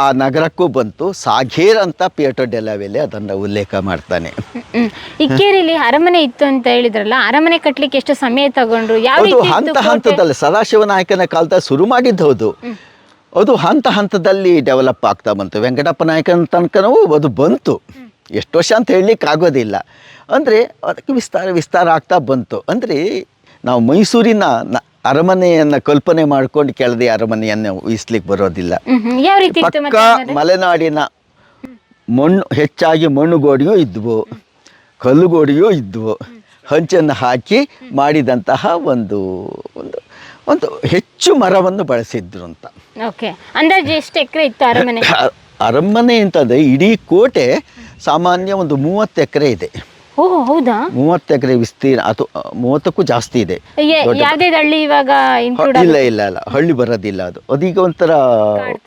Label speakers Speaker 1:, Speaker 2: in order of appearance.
Speaker 1: ಆ ನಗರಕ್ಕೂ ಬಂತು. ಸಾಘೇರ್ ಅಂತ ಪಿಯೆಟ್ರೋ ಡೆಲ್ಲಾ ವೆಲ್ಲೆ ಅದನ್ನು ಉಲ್ಲೇಖ ಮಾಡ್ತಾನೆ.
Speaker 2: ಇಕ್ಕೇರಿಲಿ ಅರಮನೆ ಇತ್ತು ಅಂತ ಹೇಳಿದ್ರಲ್ಲ, ಅರಮನೆ ಕಟ್ಲಿಕ್ಕೆ ಎಷ್ಟು ಸಮಯ ತಗೊಂಡ್ರು, ಯಾವ
Speaker 1: ಅದು
Speaker 2: ರೀತಿ
Speaker 1: ಹಂತ
Speaker 2: ಇತ್ತು ಕೋಟೆ?
Speaker 1: ಹಂತದಲ್ಲಿ ಸದಾಶಿವ ನಾಯಕನ ಕಾಲದಲ್ಲಿ ಶುರು ಮಾಡಿದ್ದು ಹೌದು. ಅದು ಹಂತ ಹಂತದಲ್ಲಿ ಡೆವಲಪ್ ಆಗ್ತಾ ಬಂತು. ವೆಂಕಟಪ್ಪ ನಾಯಕನ ತನಕನೂ ಅದು ಬಂತು. ಎಷ್ಟು ವರ್ಷ ಅಂತ ಹೇಳಲಿಕ್ಕೆ ಆಗೋದಿಲ್ಲ. ಅಂದರೆ ಅದಕ್ಕೆ ವಿಸ್ತಾರ ಆಗ್ತಾ ಬಂತು. ಅಂದರೆ ನಾವು ಮೈಸೂರಿನ ಅರಮನೆಯನ್ನು ಕಲ್ಪನೆ ಮಾಡ್ಕೊಂಡು ಕೆಳದಿ ಅರಮನೆಯನ್ನು ಊಹಿಸ್ಲಿಕ್ಕೆ ಬರೋದಿಲ್ಲ.
Speaker 2: ಯಾವ ರೀತಿ ಇತ್ತು
Speaker 1: ಪಕ್ಕ
Speaker 2: ಮತ್ತೆ ಅರಮನೆ?
Speaker 1: ಮಲೆನಾಡಿನ ಮಣ್ಣು, ಹೆಚ್ಚಾಗಿ ಮಣ್ಣು ಗೋಡೆಯೂ ಇದ್ವು, ಕಲ್ಲು ಗೋಡೆಯೂ ಇದ್ವು. ಹಂಚನ್ನು ಹಾಕಿ ಮಾಡಿದಂತಹ ಒಂದು ಒಂದು ಒಂದು ಹೆಚ್ಚು ಮರವನ್ನು ಬಳಸಿದ್ರು ಅಂತ.
Speaker 2: ಓಕೆ, ಅಂದಾಜು ಎಷ್ಟು ಎಕರೆ ಇತ್ತು ಅರಮನೆ?
Speaker 1: ಅರಮನೆ ಅಂತಂದರೆ ಇಡೀ ಕೋಟೆ ಸಾಮಾನ್ಯ ಒಂದು 30 ಎಕರೆ ಇದೆ.
Speaker 2: ಓ ಹೌದಾ?
Speaker 1: 30 ಎಕರೆ ವಿಸ್ತೀರ್ಣ, ಅಥವಾ 30ಕ್ಕೂ ಜಾಸ್ತಿ ಇದೆ.
Speaker 2: ಯಾವ್ದೇ ಹಳ್ಳಿ ಇವಾಗ include
Speaker 1: ಇಲ್ಲ ಹಳ್ಳಿ ಬರೋದಿಲ್ಲ. ಅದು ಅದೀಗ ಒಂಥರ